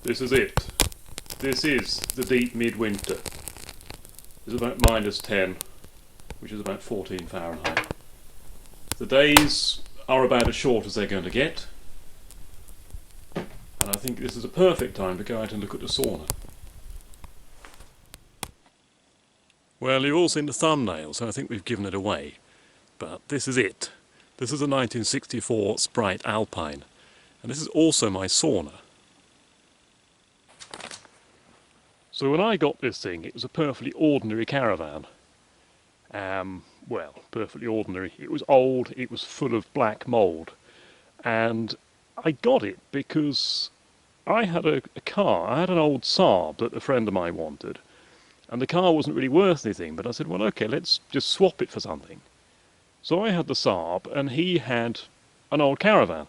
This is it. This is the deep midwinter. It's about -10, which is about 14 Fahrenheit. The days are about as short as they're going to get, and I think this is a perfect time to go out and look at the sauna. Well, you've all seen the thumbnail, so I think we've given it away, but this is it. This is a 1964 Sprite Alpine, and this is also my sauna. So when I got this thing, it was a perfectly ordinary caravan. Well, perfectly ordinary. It was old, it was full of black mould, and I got it because I had a car. I had an old Saab that a friend of mine wanted, and the car wasn't really worth anything, but I said, well, okay, let's just swap it for something. So I had the Saab, and he had an old caravan.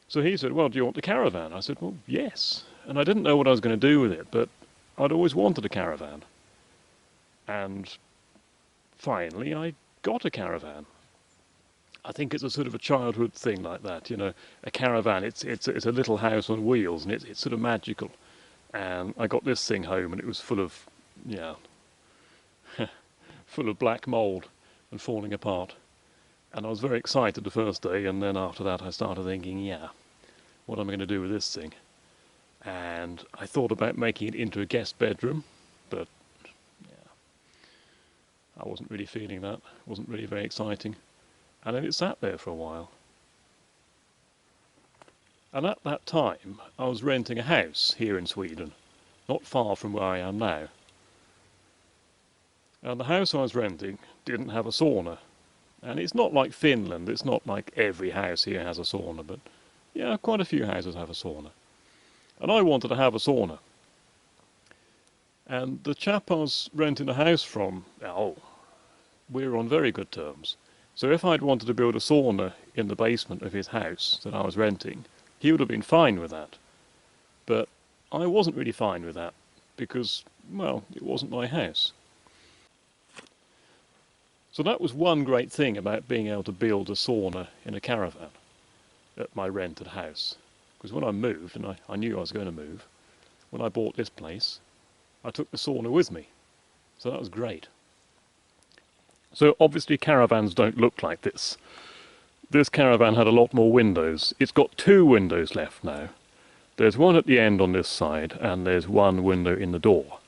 So he said, well, do you want the caravan? I said, well, yes. And I didn't know what I was going to do with it, but I'd always wanted a caravan. And finally I got a caravan. I think it's a sort of a childhood thing like that, you know, a caravan, it's a little house on wheels, and it's sort of magical. And I got this thing home, and it was full of, full of black mould and falling apart. And I was very excited the first day, and then after that I started thinking, what am I going to do with this thing? And I thought about making it into a guest bedroom, but I wasn't really feeling that. It wasn't really very exciting. And then it sat there for a while. And at that time I was renting a house here in Sweden, not far from where I am now. And the house I was renting didn't have a sauna. And it's not like Finland, it's not like every house here has a sauna, but quite a few houses have a sauna. And I wanted to have a sauna. And the chap I was renting the house from, we were on very good terms. So if I'd wanted to build a sauna in the basement of his house that I was renting, he would have been fine with that. But I wasn't really fine with that, because, well, it wasn't my house. So that was one great thing about being able to build a sauna in a caravan at my rented house. Because when I moved, and I knew I was going to move, when I bought this place, I took the sauna with me. So that was great. So obviously caravans don't look like this. This caravan had a lot more windows. It's got 2 windows left now. There's one at the end on this side, and there's one window in the door.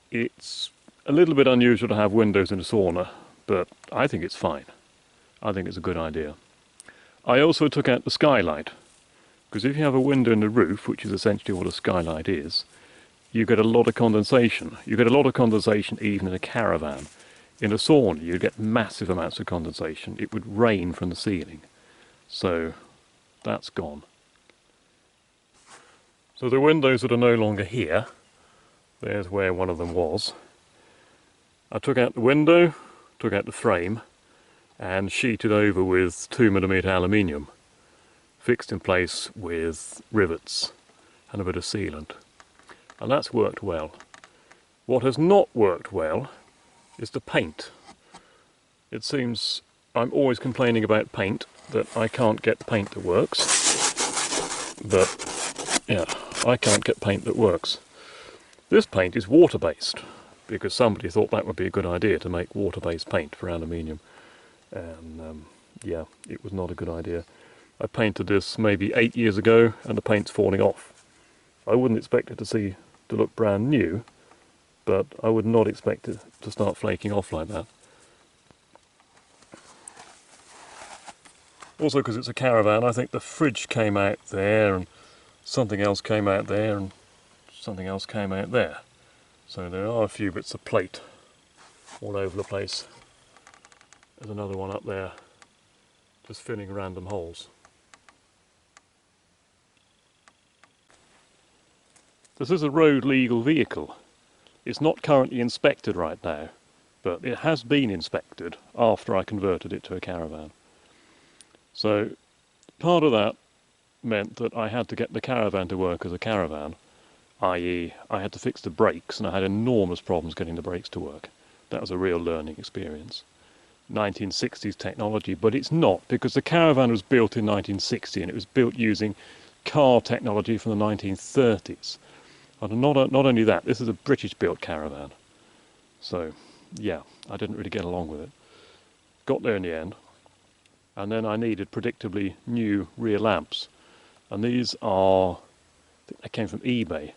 It's a little bit unusual to have windows in a sauna, but I think it's fine. I think it's a good idea. I also took out the skylight, because if you have a window in the roof, which is essentially what a skylight is, you get a lot of condensation. You get a lot of condensation even in a caravan. In a sauna, you get massive amounts of condensation. It would rain from the ceiling. So that's gone. So the windows that are no longer here, there's where one of them was. I took out the window, took out the frame, and sheeted over with 2mm aluminium, fixed in place with rivets and a bit of sealant. And that's worked well. What has not worked well is the paint. It seems I'm always complaining about paint, that I can't get paint that works. But, I can't get paint that works. This paint is water-based, because somebody thought that would be a good idea to make water-based paint for aluminium. And, it was not a good idea. I painted this maybe 8 years ago, and the paint's falling off. I wouldn't expect it to look brand new, but I would not expect it to start flaking off like that. Also, because it's a caravan, I think the fridge came out there, and something else came out there, and something else came out there. So there are a few bits of plate all over the place. There's another one up there, just filling random holes. This is a road legal vehicle. It's not currently inspected right now, but it has been inspected after I converted it to a caravan. So part of that meant that I had to get the caravan to work as a caravan, i.e. I had to fix the brakes, and I had enormous problems getting the brakes to work. That was a real learning experience. 1960s technology, but it's not, because the caravan was built in 1960 and it was built using car technology from the 1930s. And not only that, this is a British built caravan. So yeah, I didn't really get along with it. Got there in the end. And then I needed predictably new rear lamps. And these are, I think they came from eBay.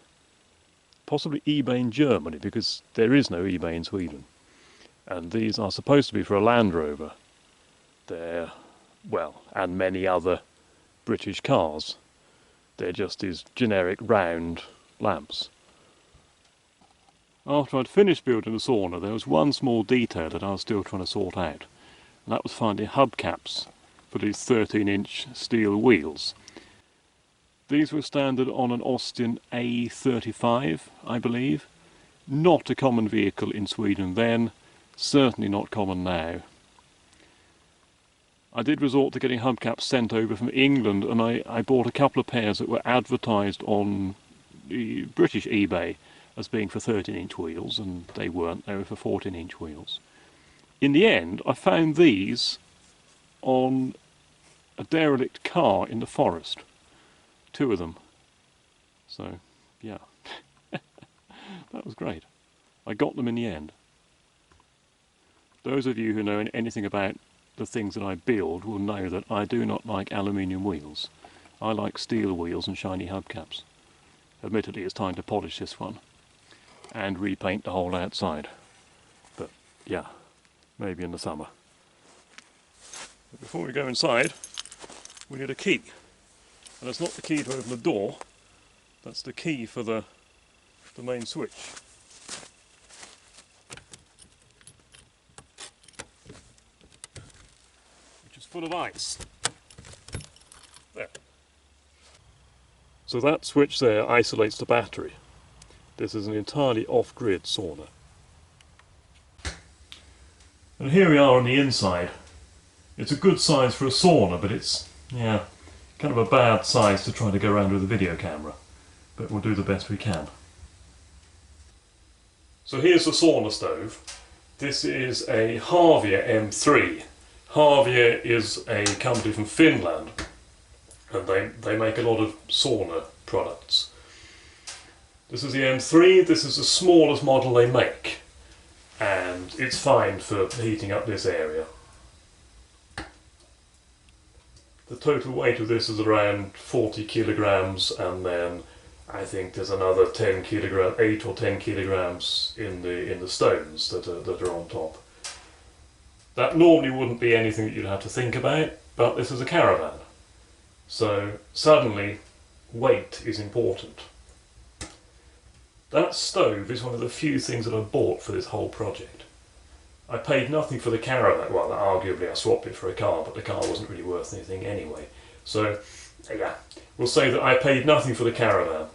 Possibly eBay in Germany, because there is no eBay in Sweden. And these are supposed to be for a Land Rover. They're, well, and many other British cars. They're just these generic round lamps. After I'd finished building the sauna, there was one small detail that I was still trying to sort out. And that was finding hubcaps for these 13-inch steel wheels. These were standard on an Austin A35, I believe. Not a common vehicle in Sweden then, certainly not common now. I did resort to getting hubcaps sent over from England, and I bought a couple of pairs that were advertised on the British eBay as being for 13-inch wheels, and they weren't, they were for 14-inch wheels. In the end, I found these on a derelict car in the forest. 2 of them. So, yeah. That was great. I got them in the end. Those of you who know anything about the things that I build will know that I do not like aluminium wheels. I like steel wheels and shiny hubcaps. Admittedly, it's time to polish this one and repaint the whole outside. But yeah, maybe in the summer. But before we go inside, we need a key. And it's not the key to open the door, that's the key for the main switch. Which is full of ice. There. So that switch there isolates the battery. This is an entirely off-grid sauna. And here we are on the inside. It's a good size for a sauna, but it's, yeah, kind of a bad size to try to go around with a video camera. But we'll do the best we can. So here's the sauna stove. This is a Harvia M3. Harvia is a company from Finland, and they make a lot of sauna products. This is the M3, this is the smallest model they make, and it's fine for heating up this area. The total weight of this is around 40 kilograms, and then I think there's another 10 kilograms, 8 or 10 kilograms in the stones that are on top. That normally wouldn't be anything that you'd have to think about, but this is a caravan. So suddenly weight is important. That stove is one of the few things that I bought for this whole project. I paid nothing for the caravan, well arguably I swapped it for a car, but the car wasn't really worth anything anyway. So yeah, we'll say that I paid nothing for the caravan.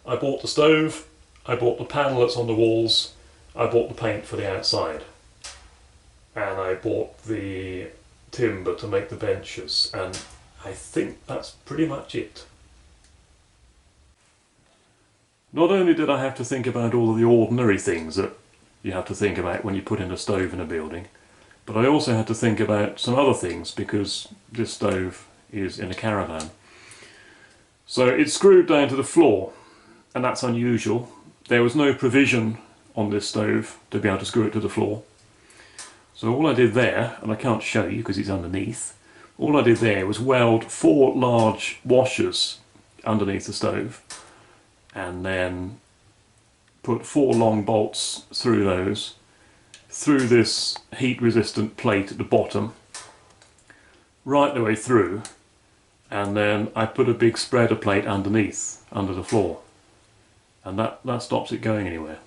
I bought the stove, I bought the panel that's on the walls, I bought the paint for the outside, and I bought the timber to make the benches, and I think that's pretty much it. Not only did I have to think about all of the ordinary things that you have to think about when you put in a stove in a building, but I also had to think about some other things because this stove is in a caravan. So it's screwed down to the floor, and that's unusual. There was no provision on this stove to be able to screw it to the floor. So all I did there, and I can't show you because it's underneath, all I did there was weld 4 large washers underneath the stove, and then put 4 long bolts through those, through this heat resistant plate at the bottom, right the way through, and then I put a big spreader plate underneath, under the floor, and that stops it going anywhere.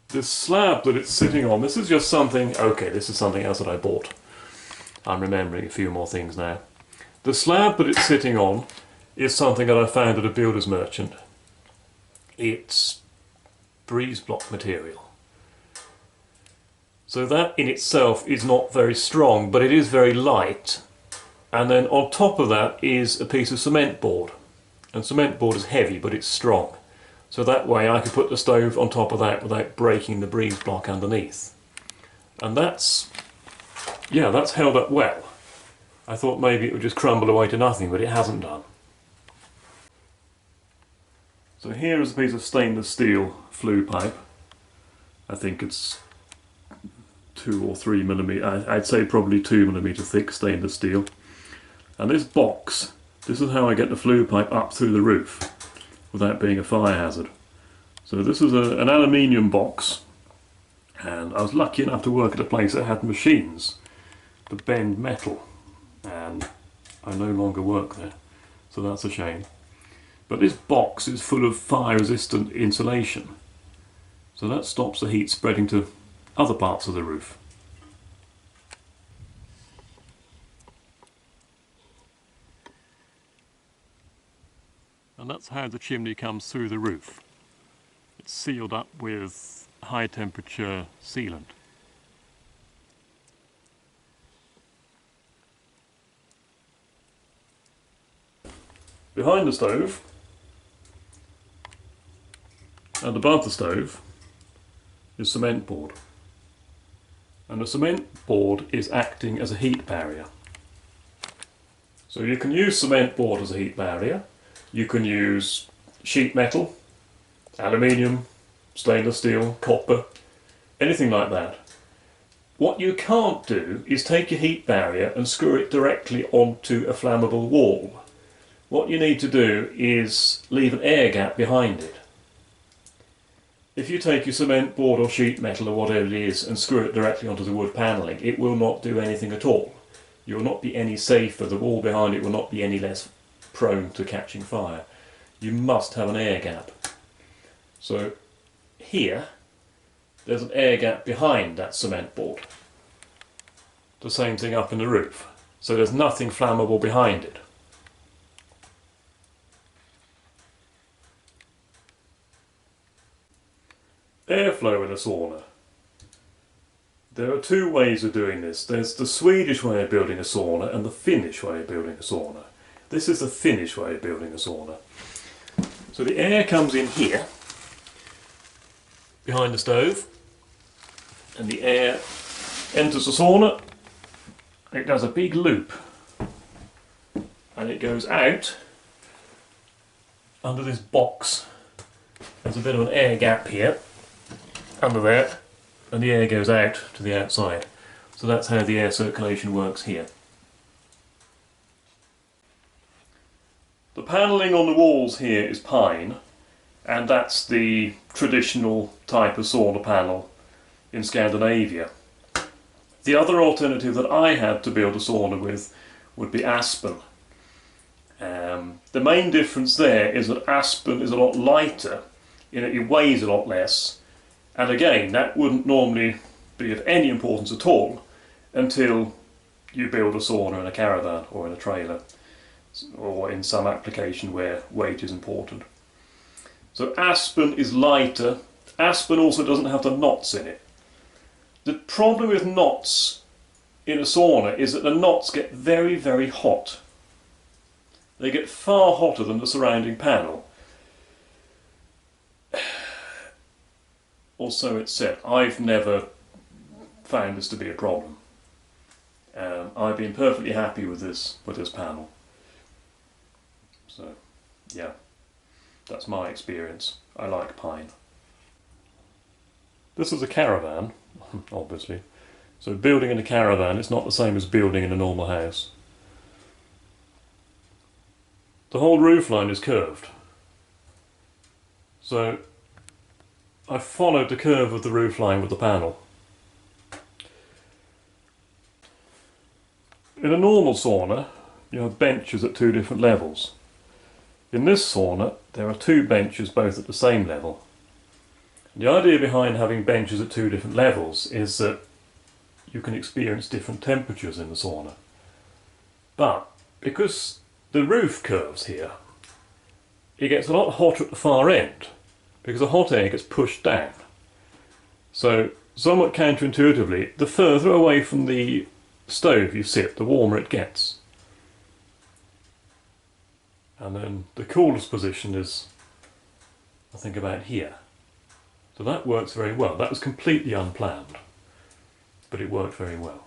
This slab that it's sitting on, this is just something, okay, this is something else that I bought. I'm remembering a few more things now. The slab that it's sitting on is something that I found at a builder's merchant. It's breeze block material. So that in itself is not very strong, but it is very light. And then on top of that is a piece of cement board. And cement board is heavy, but it's strong. So that way I could put the stove on top of that without breaking the breeze block underneath. And that's, yeah, that's held up well. I thought maybe it would just crumble away to nothing, but it hasn't done. So here is a piece of stainless steel flue pipe. I think it's 2 or 3 millimetre, I'd say probably 2 millimetre thick stainless steel. And this box, this is how I get the flue pipe up through the roof without being a fire hazard. So this is an aluminium box, and I was lucky enough to work at a place that had machines to bend metal, and I no longer work there, so that's a shame. But this box is full of fire resistant insulation, so that stops the heat spreading to other parts of the roof. And that's how the chimney comes through the roof. It's sealed up with high temperature sealant. Behind the stove and above the stove is cement board. And the cement board is acting as a heat barrier. So you can use cement board as a heat barrier. You can use sheet metal, aluminium, stainless steel, copper, anything like that. What you can't do is take your heat barrier and screw it directly onto a flammable wall. What you need to do is leave an air gap behind it. If you take your cement board or sheet metal or whatever it is and screw it directly onto the wood panelling, it will not do anything at all. You will not be any safer, the wall behind it will not be any less prone to catching fire. You must have an air gap. So here there's an air gap behind that cement board. The same thing up in the roof. So there's nothing flammable behind it. Airflow in a sauna. There are 2 ways of doing this. There's the Swedish way of building a sauna and the Finnish way of building a sauna. This is the Finnish way of building a sauna. So the air comes in here, behind the stove, and the air enters the sauna. It does a big loop, and it goes out under this box. There's a bit of an air gap here, under there, and the air goes out to the outside. So that's how the air circulation works here. The panelling on the walls here is pine, and that's the traditional type of sauna panel in Scandinavia. The other alternative that I had to build a sauna with would be aspen. The main difference there is that aspen is a lot lighter, it weighs a lot less, and again that wouldn't normally be of any importance at all until you build a sauna in a caravan or in a trailer, or in some application where weight is important. So aspen is lighter. Aspen also doesn't have the knots in it. The problem with knots in a sauna is that the knots get very, very hot. They get far hotter than the surrounding panel. Or so it's said. I've never found this to be a problem. I've been perfectly happy with this panel. So, yeah, that's my experience. I like pine. This is a caravan, obviously. So building in a caravan is not the same as building in a normal house. The whole roofline is curved. So I followed the curve of the roofline with the panel. In a normal sauna, you have benches at 2 different levels. In this sauna, there are 2 benches both at the same level. The idea behind having benches at 2 different levels is that you can experience different temperatures in the sauna. But because the roof curves here, it gets a lot hotter at the far end because the hot air gets pushed down. So, somewhat counterintuitively, the further away from the stove you sit, the warmer it gets. And then the coolest position is, I think, about here. So that works very well. That was completely unplanned, but it worked very well.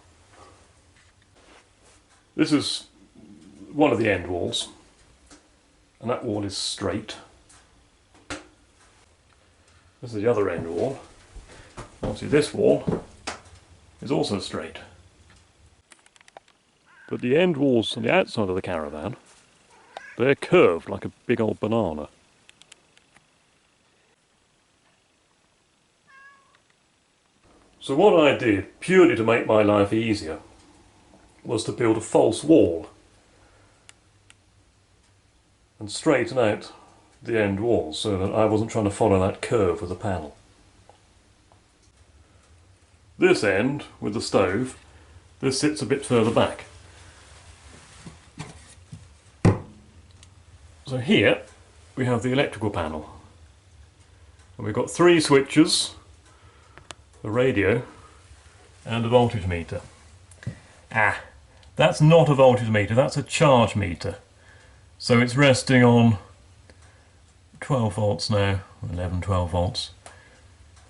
This is one of the end walls, and that wall is straight. This is the other end wall. Obviously this wall is also straight. But the end walls on the outside of the caravan, they're curved like a big old banana. So what I did, purely to make my life easier, was to build a false wall and straighten out the end walls so that I wasn't trying to follow that curve with the panel. This end, with the stove, this sits a bit further back. So here we have the electrical panel. And we've got 3 switches, a radio and a voltage meter. That's not a voltage meter, that's a charge meter. So it's resting on 12 volts now, 11, 12 volts.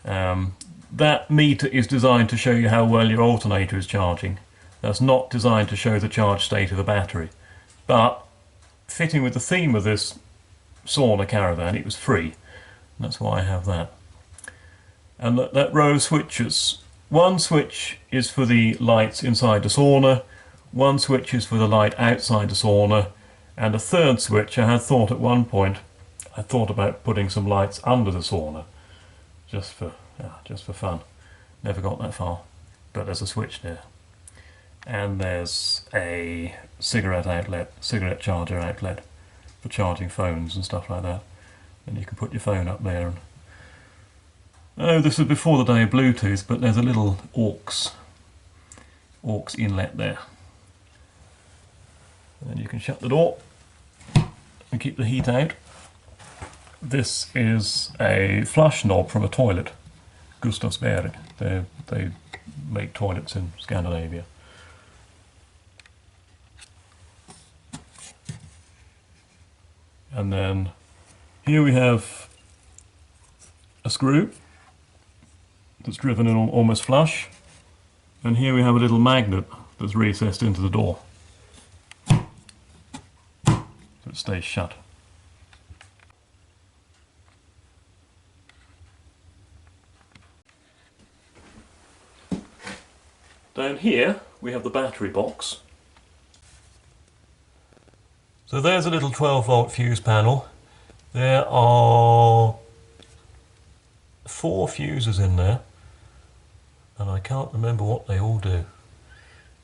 That meter is designed to show you how well your alternator is charging. That's not designed to show the charge state of the battery. But fitting with the theme of this sauna caravan, it was free. That's why I have that. And that row of switches, one switch is for the lights inside the sauna, one switch is for the light outside the sauna, and a third switch I had thought at one point, I thought about putting some lights under the sauna, just for fun. Never got that far, but there's a switch there. And there's a cigarette charger outlet for charging phones and stuff like that. And you can put your phone up there. And oh, this was before the day of Bluetooth, but there's a little aux inlet there. And then you can shut the door and keep the heat out. This is a flush knob from a toilet, Gustavsberg. They make toilets in Scandinavia. And then here we have a screw that's driven in almost flush, and here we have a little magnet that's recessed into the door so it stays shut. Down here we have the battery box. So there's a little 12 volt fuse panel. There are 4 fuses in there, and I can't remember what they all do.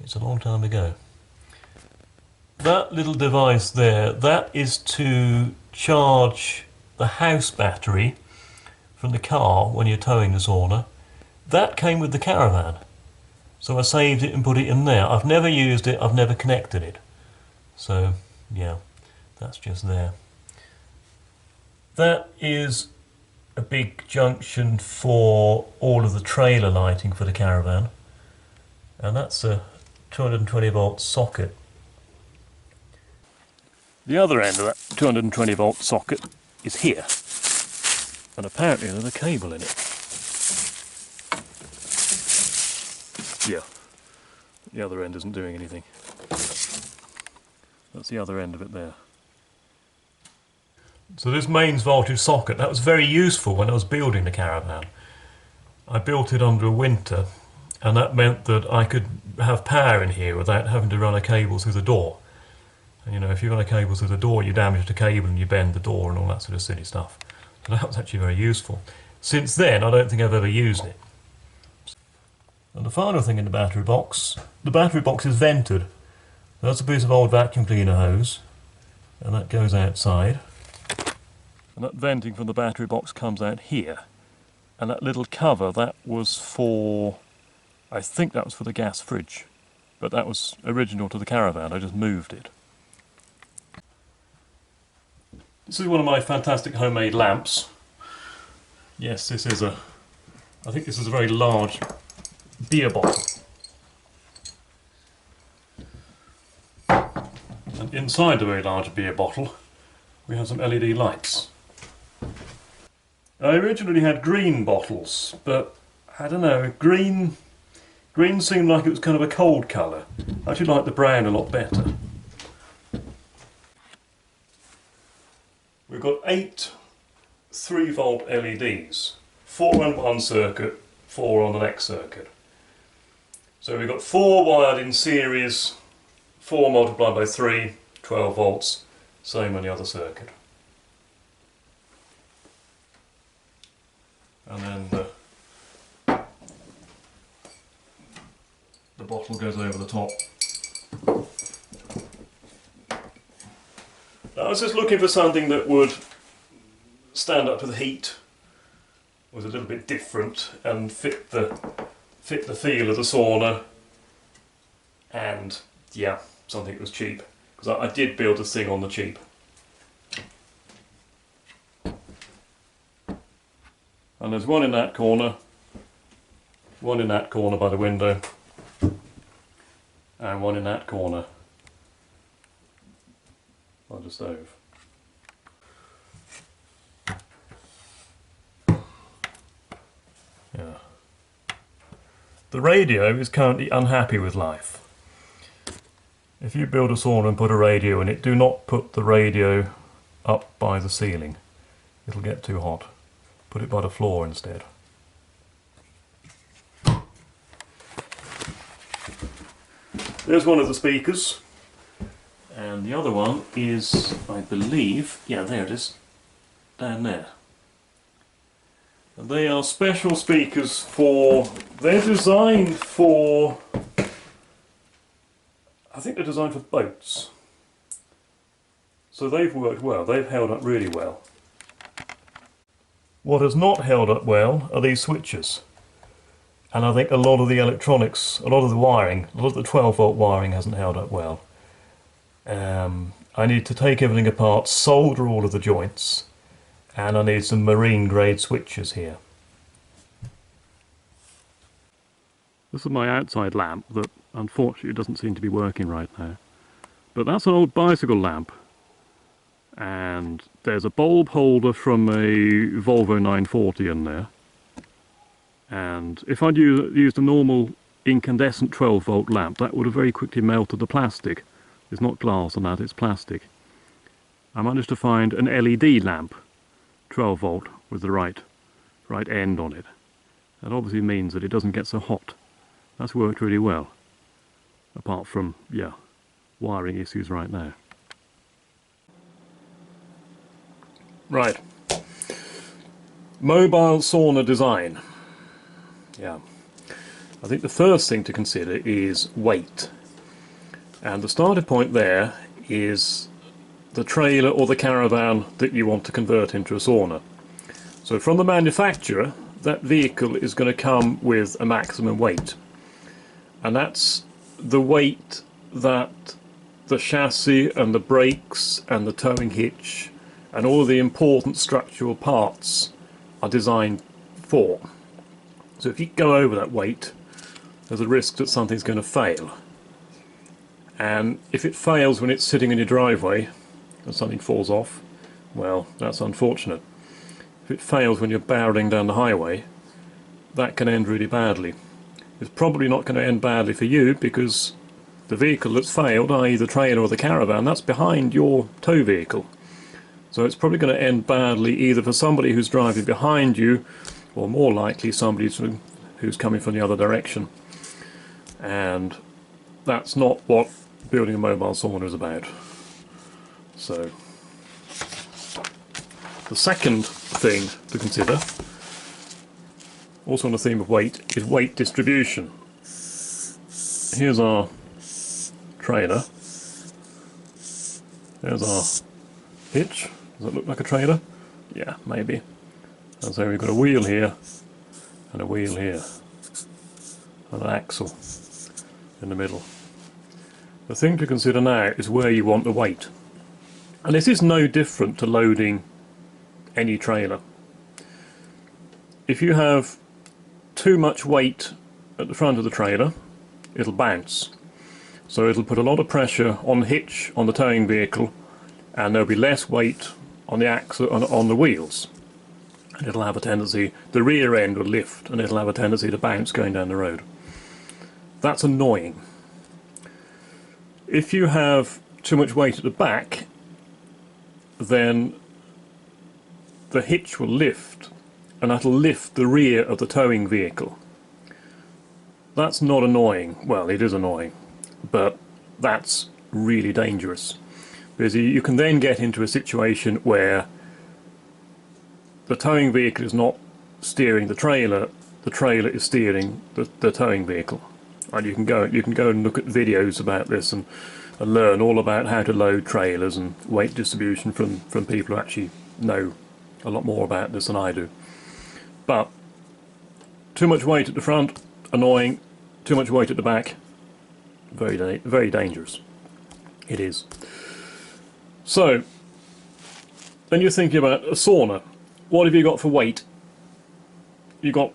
It's a long time ago. That little device there, that is to charge the house battery from the car when you're towing the sauna. That came with the caravan, so I saved it and put it in there. I've never used it, I've never connected it. So yeah, that's just there. That is a big junction for all of the trailer lighting for the caravan, and that's a 220 volt socket. The other end of that 220 volt socket is here, and apparently there's a cable in it. Yeah, the other end isn't doing anything. That's the other end of it there. So this mains voltage socket, that was very useful when I was building the caravan. I built it under a winter, and that meant that I could have power in here without having to run a cable through the door. And you know, if you run a cable through the door, you damage the cable and you bend the door and all that sort of silly stuff. So that was actually very useful. Since then, I don't think I've ever used it. And the final thing in the battery box is vented. That's a piece of old vacuum cleaner hose, and that goes outside. And that venting from the battery box comes out here. And that little cover, that was for, I think that was for the gas fridge. But that was original to the caravan, I just moved it. This is one of my fantastic homemade lamps. Yes, this is I think this is a very large beer bottle. And inside the very large beer bottle, we have some LED lights. I originally had green bottles, but I don't know, green Green seemed like it was kind of a cold colour. I actually like the brown a lot better. We've got 8 3-volt LEDs, 4 on one circuit, 4 on the next circuit. So we've got 4 wired in series, 4 multiplied by 3, 12 volts, same on the other circuit. And then the bottle goes over the top. Now, I was just looking for something that would stand up to the heat, was a little bit different and fit the feel of the sauna, and yeah, something that was cheap, because I did build this thing on the cheap. And there's one in that corner, one in that corner by the window, and one in that corner by the stove. Yeah. The radio is currently unhappy with life. If you build a sauna and put a radio in it, do not put the radio up by the ceiling. It'll get too hot. Put it by the floor instead. There's one of the speakers, and the other one is, I believe, yeah, there it is, down there. And they are special speakers they're designed for, I think they're designed for boats. So they've worked well, they've held up really well. What has not held up well are these switches. And I think a lot of the electronics, a lot of the wiring, a lot of the 12-volt wiring hasn't held up well. I need to take everything apart, solder all of the joints, and I need some marine grade switches here. This is my outside lamp that unfortunately doesn't seem to be working right now. But that's an old bicycle lamp. And there's a bulb holder from a Volvo 940 in there. And if I'd used a normal incandescent 12-volt lamp, that would have very quickly melted the plastic. It's not glass on that, it's plastic. I managed to find an LED lamp, 12-volt, with the right end on it. That obviously means that it doesn't get so hot. That's worked really well. Apart from, yeah, wiring issues right now. Right. Mobile sauna design. Yeah. I think the first thing to consider is weight. And the starting point there is the trailer or the caravan that you want to convert into a sauna. So from the manufacturer, that vehicle is going to come with a maximum weight. And that's the weight that the chassis and the brakes and the towing hitch and all the important structural parts are designed for. So if you go over that weight, there's a risk that something's going to fail. And if it fails when it's sitting in your driveway and something falls off, well, that's unfortunate. If it fails when you're barreling down the highway, that can end really badly. It's probably not going to end badly for you because the vehicle that's failed, i.e. the trailer or the caravan, that's behind your tow vehicle. So it's probably going to end badly either for somebody who's driving behind you, or more likely somebody who's coming from the other direction. And that's not what building a mobile sauna is about. So the second thing to consider, also on the theme of weight, is weight distribution. Here's our trailer. There's our hitch. Does that look like a trailer? Yeah, maybe. And so we've got a wheel here, and a wheel here, and an axle in the middle. The thing to consider now is where you want the weight. And this is no different to loading any trailer. If you have too much weight at the front of the trailer, it'll bounce. So it'll put a lot of pressure on the hitch on the towing vehicle, and there'll be less weight on the axle on the wheels. And it'll have a tendency, the rear end will lift, and it'll have a tendency to bounce going down the road. That's annoying. If you have too much weight at the back, then the hitch will lift, and that'll lift the rear of the towing vehicle. That's not annoying. Well, it is annoying, but that's really dangerous, because you can then get into a situation where the towing vehicle is not steering the trailer is steering the towing vehicle. And you can go and look at videos about this and learn all about how to load trailers and weight distribution from people who actually know a lot more about this than I do. But too much weight at the front, annoying. Too much weight at the back, very dangerous. It is. So then you're thinking about a sauna. What have you got for weight? You've got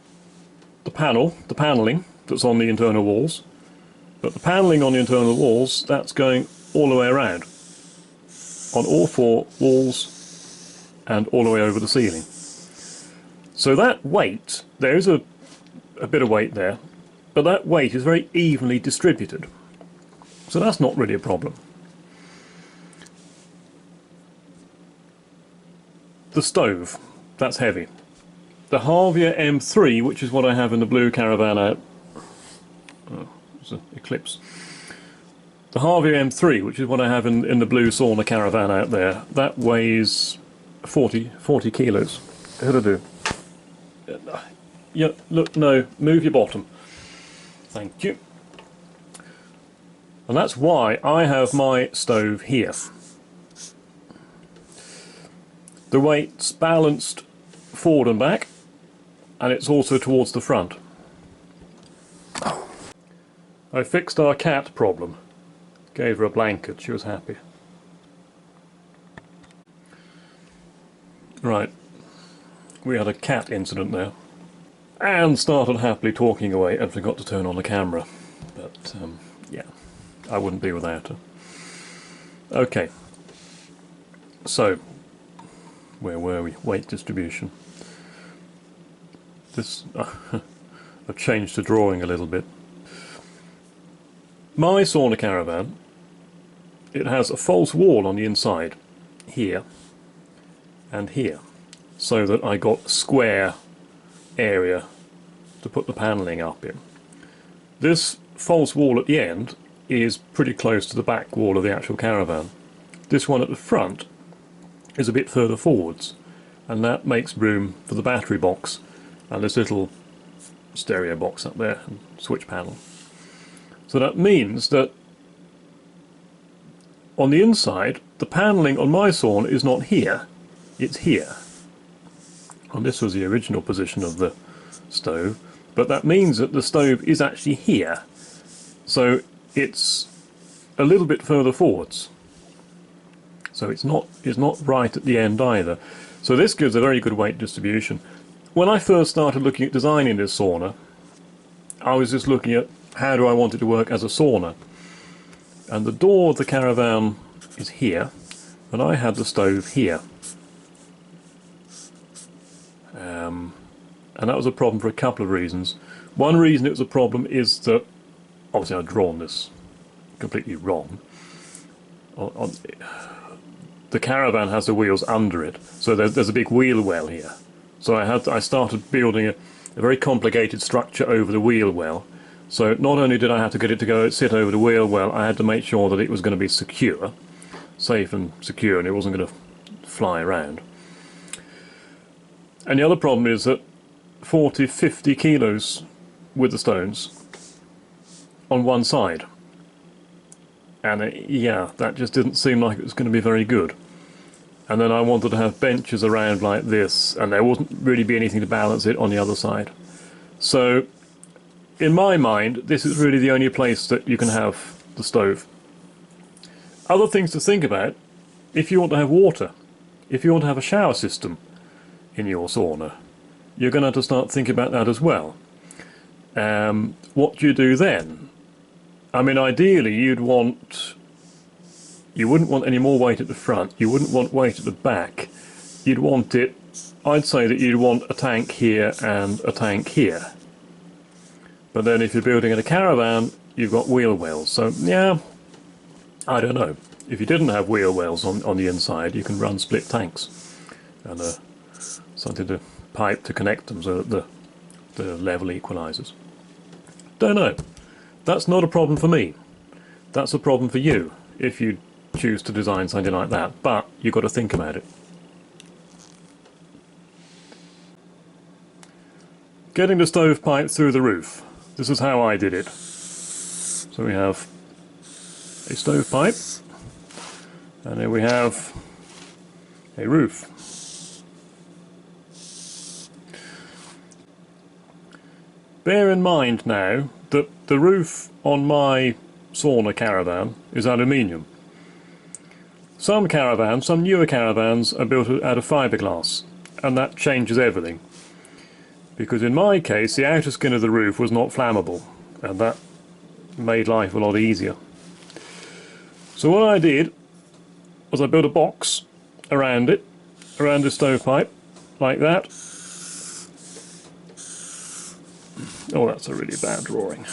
the paneling that's on the internal walls, but the paneling on the internal walls, that's going all the way around, on all four walls and all the way over the ceiling. So that weight, there is a bit of weight there, but that weight is very evenly distributed. So that's not really a problem. The stove, that's heavy. The Harvier M3, which is what I have in the blue caravan out. Oh, it's an eclipse. The Harvier M3, which is what I have in the blue sauna caravan out there, that weighs 40 kilos. How to do? Yeah, look, no, move your bottom. Thank you. And that's why I have my stove here. The weight's balanced forward and back, and it's also towards the front. I fixed our cat problem. Gave her a blanket, she was happy. Right, we had a cat incident there. And started happily talking away and forgot to turn on the camera. But, yeah, I wouldn't be without her. Okay, so, where were we? Weight distribution. This, I've changed the drawing a little bit. My sauna caravan, it has a false wall on the inside, here and here, so that I got square area to put the paneling up in. This false wall at the end is pretty close to the back wall of the actual caravan. This one at the front is a bit further forwards, and that makes room for the battery box and this little stereo box up there and switch panel. So that means that on the inside the paneling on my sauna is not here, it's here. And this was the original position of the stove, but that means that the stove is actually here, so it's a little bit further forwards, so it's not right at the end either. So this gives a very good weight distribution. When I first started looking at designing this sauna, I was just looking at how do I want it to work as a sauna, and the door of the caravan is here, and I had the stove here. And that was a problem for a couple of reasons. One reason it was a problem is that, obviously I've drawn this completely wrong. The caravan has the wheels under it, so there's a big wheel well here. So I started building a very complicated structure over the wheel well. So not only did I have to get it to go sit over the wheel well, I had to make sure that it was going to be secure, safe and secure, and it wasn't going to fly around. And the other problem is that 40-50 kilos with the stones on one side, and yeah, that just didn't seem like it was going to be very good. And then I wanted to have benches around like this, and there wouldn't really be anything to balance it on the other side. So in my mind, this is really the only place that you can have the stove. Other things to think about: if you want to have water, if you want to have a shower system in your sauna, you're going to have to start thinking about that as well. What do you do then? I mean, ideally you wouldn't want any more weight at the front, you wouldn't want weight at the back, you'd want it, I'd say that you'd want a tank here and a tank here. But then if you're building in a caravan, you've got wheel wells. So yeah, I don't know. If you didn't have wheel wells on the inside, you can run split tanks and something to pipe to connect them so that the level equalizes. Don't know. That's not a problem for me. That's a problem for you if you choose to design something like that. But you've got to think about it. Getting the stovepipe through the roof. This is how I did it. So we have a stovepipe, and then we have a roof. Bear in mind now that the roof on my Sauna caravan is aluminium. Some caravans, some newer caravans, are built out of fiberglass, and that changes everything. Because in my case, the outer skin of the roof was not flammable, and that made life a lot easier. So what I did was I built a box around it, around the stovepipe, like that. Oh, that's a really bad drawing.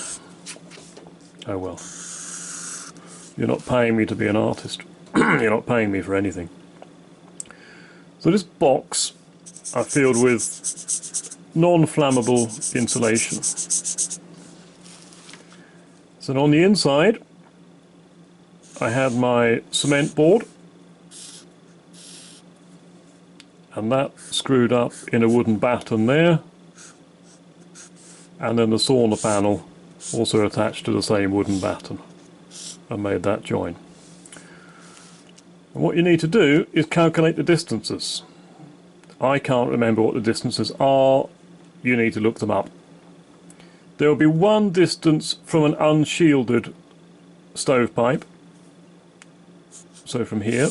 Oh well. You're not paying me to be an artist. You're not paying me for anything. So this box I filled with non-flammable insulation. So on the inside I had my cement board, and that screwed up in a wooden batten there, and then the sauna panel also attached to the same wooden batten, and made that join. And what you need to do is calculate the distances. I can't remember what the distances are. You need to look them up. There will be one distance from an unshielded stovepipe, so from here,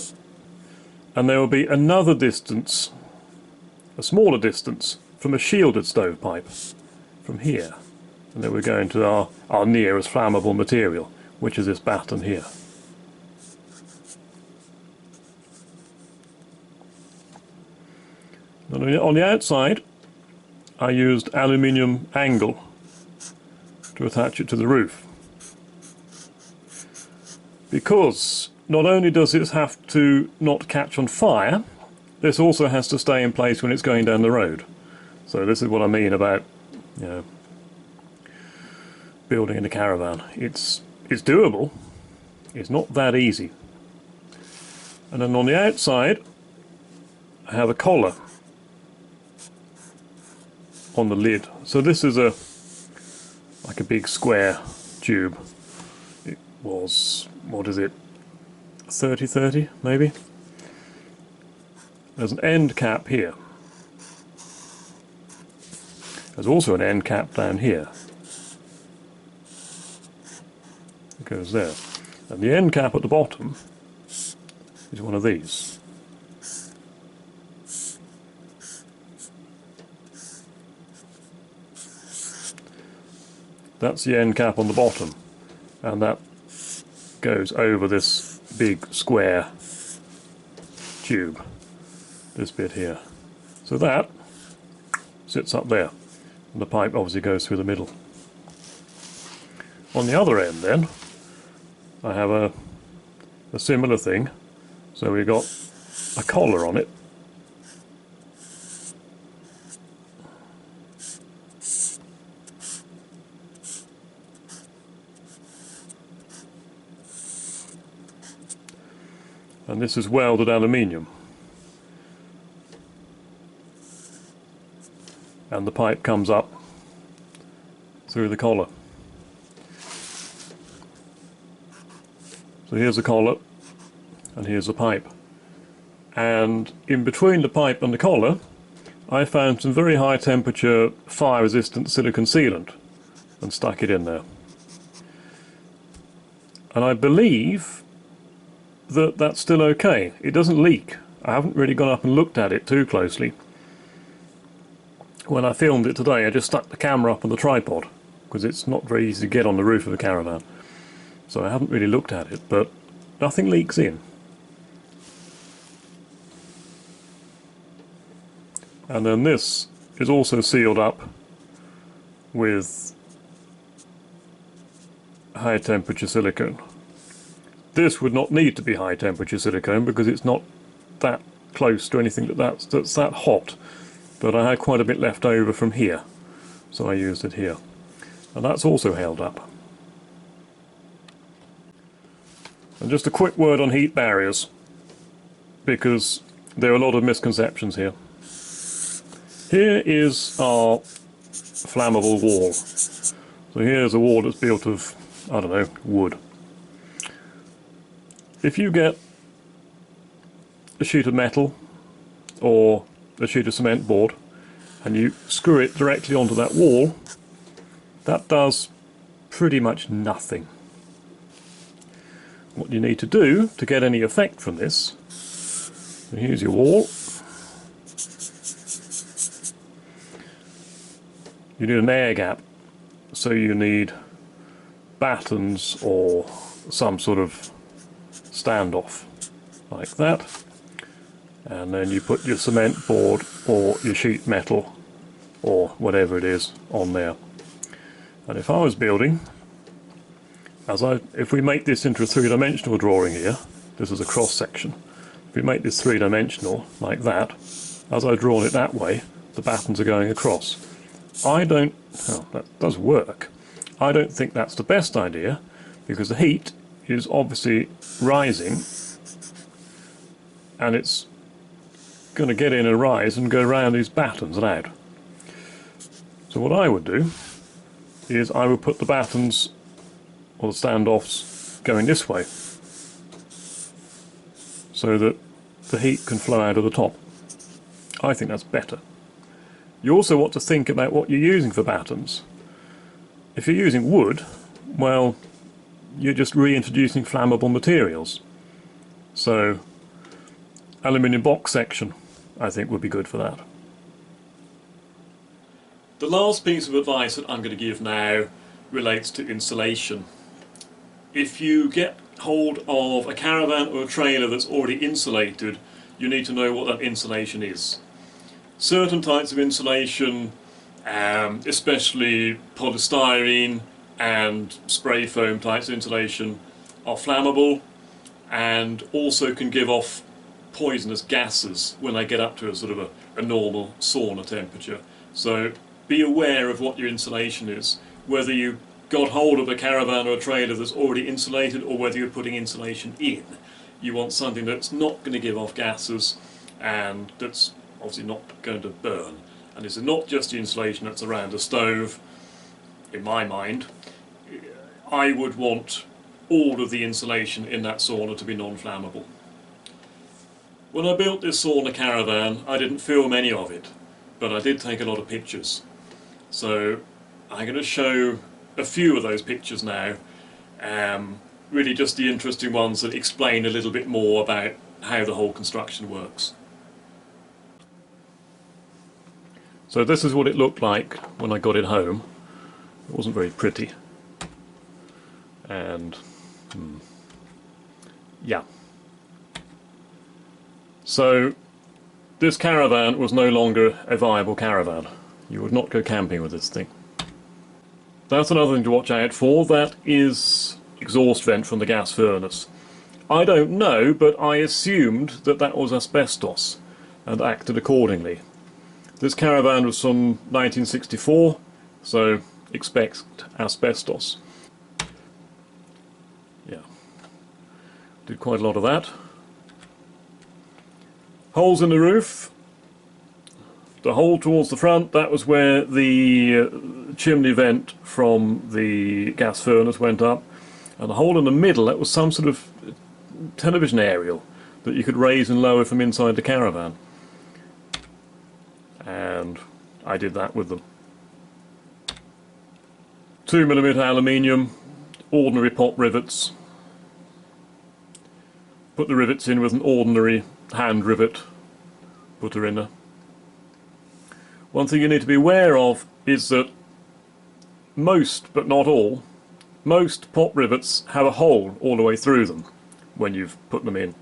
and there will be another distance, a smaller distance, from a shielded stovepipe, from here. And then we're going to our nearest flammable material, which is this batten here. And on the outside I used aluminium angle to attach it to the roof, because not only does it have to not catch on fire, this also has to stay in place when it's going down the road. So this is what I mean about, you know, building in a caravan. It's doable. It's not that easy. And then on the outside I have a collar on the lid. So this is like a big square tube. It was, what is it, 30-30 maybe? There's an end cap here. There's also an end cap down here. It goes there. And the end cap at the bottom is one of these. That's the end cap on the bottom, and that goes over this big square tube, this bit here. So that sits up there, and the pipe obviously goes through the middle. On the other end then, I have a similar thing. So we've got a collar on it. And this is welded aluminium. And the pipe comes up through the collar. So here's the collar, and here's the pipe. And in between the pipe and the collar, I found some very high temperature fire resistant silicon sealant and stuck it in there. And I believe that that's still okay. It doesn't leak. I haven't really gone up and looked at it too closely. When I filmed it today, I just stuck the camera up on the tripod, because it's not very easy to get on the roof of a caravan. So I haven't really looked at it, but nothing leaks in. And then this is also sealed up with high temperature silicone. This would not need to be high temperature silicone because it's not that close to anything that's that hot, but I had quite a bit left over from here, so I used it here, and that's also held up. And just a quick word on heat barriers, because there are a lot of misconceptions here. Here is our flammable wall. So here's a wall that's built of, I don't know, wood. If you get a sheet of metal or a sheet of cement board and you screw it directly onto that wall, that does pretty much nothing. What you need to do to get any effect from this, so here's your wall. You need an air gap, so you need battens or some sort of standoff like that, and then you put your cement board or your sheet metal or whatever it is on there. And if I was building, if we make this into a three-dimensional drawing here, this is a cross section, if we make this three-dimensional like that, as I've drawn it that way, the battens are going across. That does work. I don't think that's the best idea, because the heat is obviously rising and it's going to get in and rise and go around these battens and out. So what I would do is I would put the battens or the standoffs going this way, so that the heat can flow out of the top. I think that's better. You also want to think about what you're using for battens. If you're using wood, well, you're just reintroducing flammable materials. So, aluminium box section, I think, would be good for that. The last piece of advice that I'm going to give now relates to insulation. If you get hold of a caravan or a trailer that's already insulated, you need to know what that insulation is. Certain types of insulation, especially polystyrene and spray foam types of insulation, are flammable and also can give off poisonous gases when they get up to a sort of a normal sauna temperature. So be aware of what your insulation is, whether you got hold of a caravan or a trailer that's already insulated or whether you're putting insulation in. You want something that's not going to give off gases and that's obviously not going to burn. And it's not just the insulation that's around the stove. In my mind, I would want all of the insulation in that sauna to be non-flammable. When I built this sauna caravan, I didn't film any of it, but I did take a lot of pictures. So I'm going to show a few of those pictures now, really just the interesting ones that explain a little bit more about how the whole construction works. So this is what it looked like when I got it home. It wasn't very pretty. And yeah. So this caravan was no longer a viable caravan. You would not go camping with this thing. That's another thing to watch out for. That is exhaust vent from the gas furnace. I don't know, but I assumed that that was asbestos and acted accordingly. This caravan was from 1964, so expect asbestos. Yeah, did quite a lot of that. Holes in the roof. The hole towards the front, that was where the chimney vent from the gas furnace went up. And the hole in the middle, that was some sort of television aerial that you could raise and lower from inside the caravan. And I did that with them. 2mm aluminium, ordinary pop rivets. Put the rivets in with an ordinary hand rivet putter in there. One thing you need to be aware of is that most, but not all, most pop rivets have a hole all the way through them when you've put them in.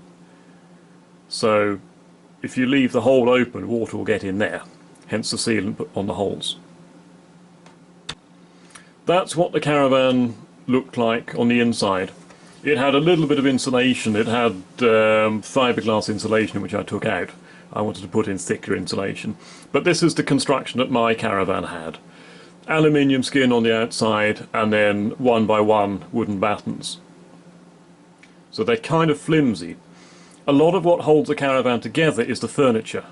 So if you leave the hole open, water will get in there, hence the sealant put on the holes. That's what the caravan looked like on the inside. It had a little bit of insulation. It had fiberglass insulation which I took out. I wanted to put in thicker insulation. But this is the construction that my caravan had. Aluminium skin on the outside and then 1x1 wooden battens. So they're kind of flimsy. A lot of what holds a caravan together is the furniture.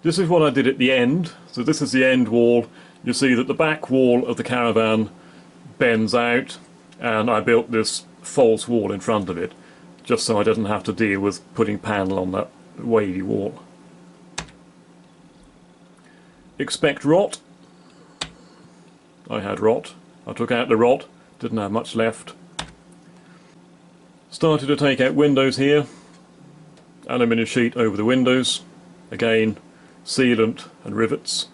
This is what I did at the end. So this is the end wall. You see that the back wall of the caravan bends out, and I built this false wall in front of it just so I didn't have to deal with putting panel on that wavy wall. Expect rot. I had rot. I took out the rot, didn't have much left. Started to take out windows here. Aluminium sheet over the windows. Again, sealant and rivets.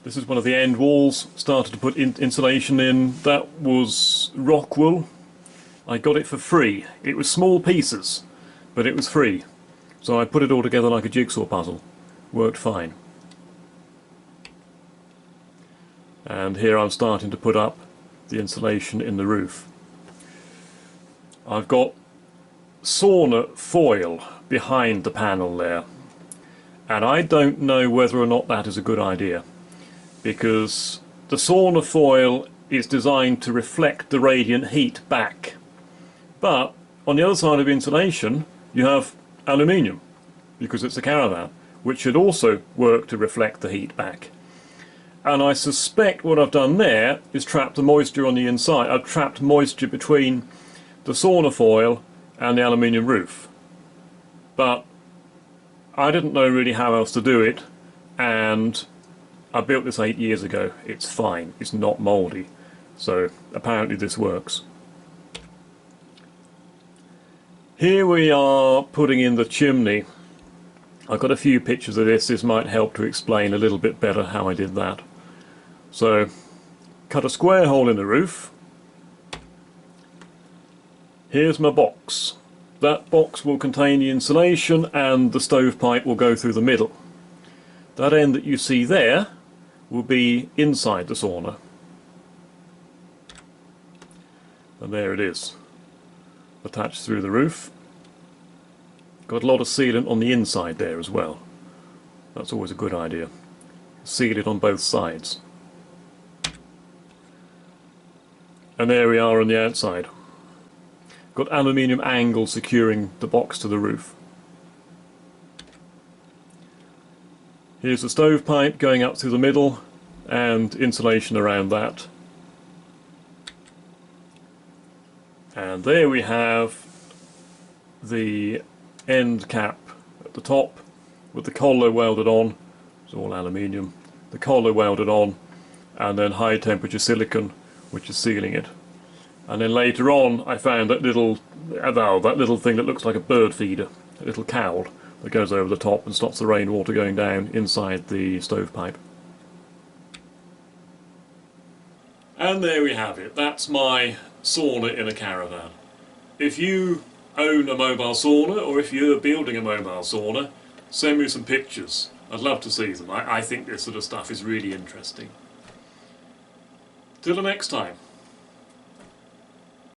This is one of the end walls. Started to put insulation in. That was rock wool. I got it for free. It was small pieces, but it was free. So I put it all together like a jigsaw puzzle. Worked fine. And here I'm starting to put up the insulation in the roof. I've got sauna foil behind the panel there. And I don't know whether or not that is a good idea, because the sauna foil is designed to reflect the radiant heat back. But on the other side of insulation you have aluminium, because it's a caravan, which should also work to reflect the heat back. And I suspect what I've done there is trapped the moisture on the inside. I've trapped moisture between the sauna foil and the aluminium roof. But I didn't know really how else to do it, and I built this 8 years ago. It's fine, it's not mouldy, so apparently this works. Here we are putting in the chimney. I've got a few pictures of this. This might help to explain a little bit better how I did that. So, cut a square hole in the roof. Here's my box. That box will contain the insulation, and the stovepipe will go through the middle. That end that you see there will be inside the sauna. And there it is, attached through the roof. Got a lot of sealant on the inside there as well. That's always a good idea. Seal it on both sides. And there we are on the outside. Got aluminium angle securing the box to the roof. Here's the stovepipe going up through the middle and insulation around that. And there we have the end cap at the top with the collar welded on. It's all aluminium. The collar welded on, and then high temperature silicone which is sealing it. And then later on I found that little thing that looks like a bird feeder, a little cowl that goes over the top and stops the rainwater going down inside the stovepipe. And there we have it. That's my sauna in a caravan. If you own a mobile sauna, or if you're building a mobile sauna, send me some pictures. I'd love to see them. I think this sort of stuff is really interesting. Till the next time.